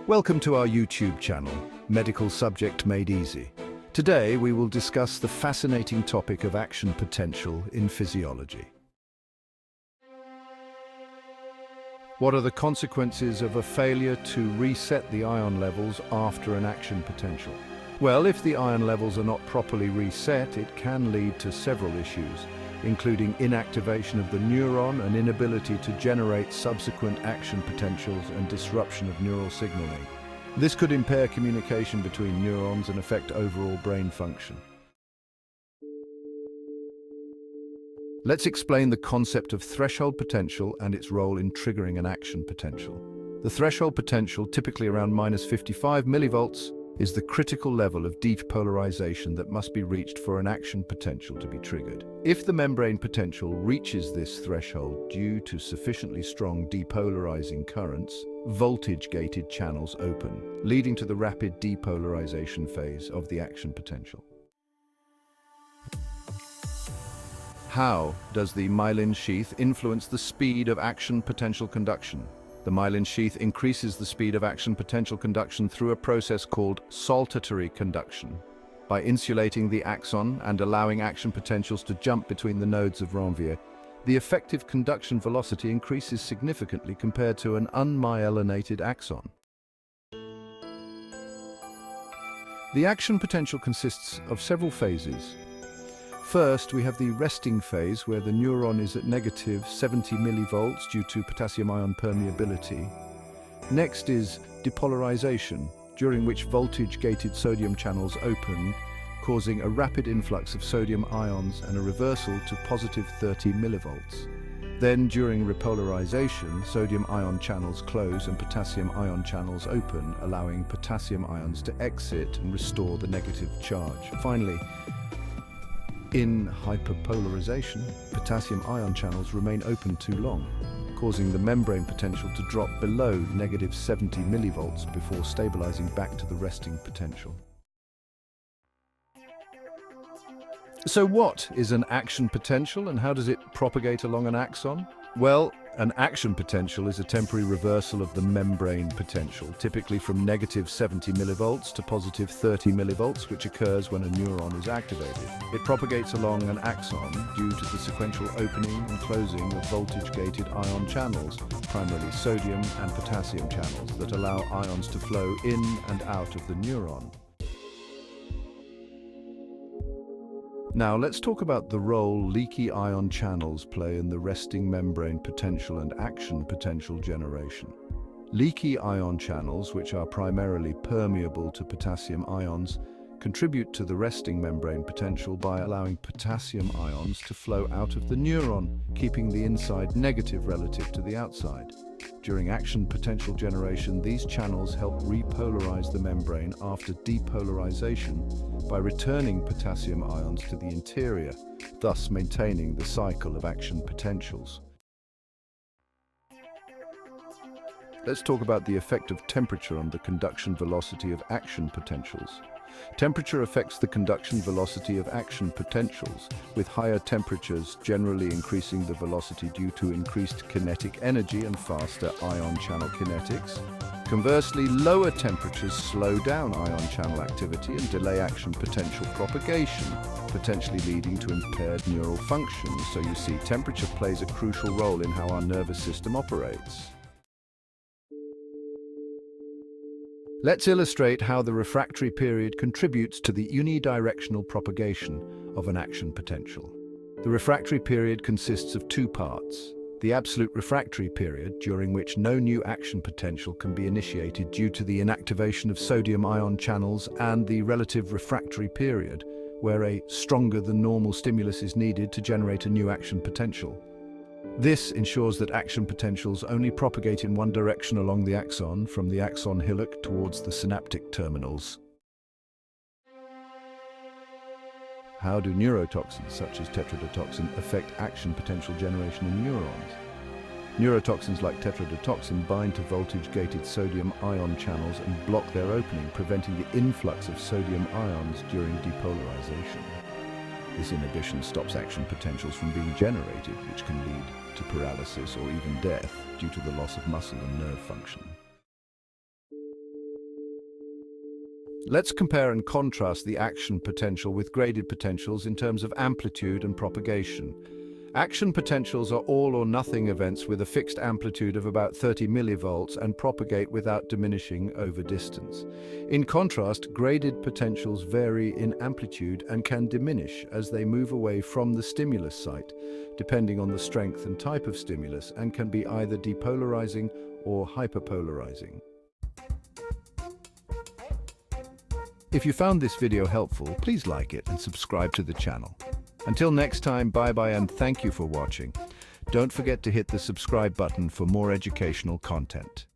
Welcome to our YouTube channel, Medical Subject Made Easy. Today we will discuss the fascinating topic of action potential in physiology. What are the consequences of a failure to reset the ion levels after an action potential? Well, if the ion levels are not properly reset, it can lead to several issues, including inactivation of the neuron and inability to generate subsequent action potentials and disruption of neural signaling. This could impair communication between neurons and affect overall brain function. Let's explain the concept of threshold potential and its role in triggering an action potential. The threshold potential, typically around -55 millivolts, is the critical level of depolarization that must be reached for an action potential to be triggered. If the membrane potential reaches this threshold due to sufficiently strong depolarizing currents, voltage-gated channels open, leading to the rapid depolarization phase of the action potential. How does the myelin sheath influence the speed of action potential conduction? The myelin sheath increases the speed of action potential conduction through a process called saltatory conduction. By insulating the axon and allowing action potentials to jump between the nodes of Ranvier, the effective conduction velocity increases significantly compared to an unmyelinated axon. The action potential consists of several phases. First, we have the resting phase, where the neuron is at -70 millivolts due to potassium ion permeability. Next is depolarization, during which voltage-gated sodium channels open, causing a rapid influx of sodium ions and a reversal to +30 millivolts. Then, during repolarization, sodium ion channels close and potassium ion channels open, allowing potassium ions to exit and restore the negative charge. Finally, in hyperpolarization, potassium ion channels remain open too long, causing the membrane potential to drop below -70 millivolts before stabilizing back to the resting potential. So what is an action potential and how does it propagate along an axon? Well, an action potential is a temporary reversal of the membrane potential, typically from -70 millivolts to +30 millivolts, which occurs when a neuron is activated. It propagates along an axon due to the sequential opening and closing of voltage-gated ion channels, primarily sodium and potassium channels, that allow ions to flow in and out of the neuron. Now let's talk about the role leaky ion channels play in the resting membrane potential and action potential generation. Leaky ion channels, which are primarily permeable to potassium ions, contribute to the resting membrane potential by allowing potassium ions to flow out of the neuron, keeping the inside negative relative to the outside. During action potential generation, these channels help repolarize the membrane after depolarization by returning potassium ions to the interior, thus maintaining the cycle of action potentials. Let's talk about the effect of temperature on the conduction velocity of action potentials. Temperature affects the conduction velocity of action potentials, with higher temperatures generally increasing the velocity due to increased kinetic energy and faster ion channel kinetics. Conversely, lower temperatures slow down ion channel activity and delay action potential propagation, potentially leading to impaired neural function. So you see, temperature plays a crucial role in how our nervous system operates. Let's illustrate how the refractory period contributes to the unidirectional propagation of an action potential. The refractory period consists of two parts: the absolute refractory period, during which no new action potential can be initiated due to the inactivation of sodium ion channels, and the relative refractory period, where a stronger than normal stimulus is needed to generate a new action potential. This ensures that action potentials only propagate in one direction along the axon, from the axon hillock towards the synaptic terminals. How do neurotoxins such as tetrodotoxin affect action potential generation in neurons? Neurotoxins like tetrodotoxin bind to voltage-gated sodium ion channels and block their opening, preventing the influx of sodium ions during depolarization. This inhibition stops action potentials from being generated, which can lead to paralysis or even death due to the loss of muscle and nerve function. Let's compare and contrast the action potential with graded potentials in terms of amplitude and propagation. Action potentials are all or nothing events with a fixed amplitude of about 30 millivolts and propagate without diminishing over distance. In contrast, graded potentials vary in amplitude and can diminish as they move away from the stimulus site, depending on the strength and type of stimulus, and can be either depolarizing or hyperpolarizing. If you found this video helpful, please like it and subscribe to the channel. Until next time, bye-bye and thank you for watching. Don't forget to hit the subscribe button for more educational content.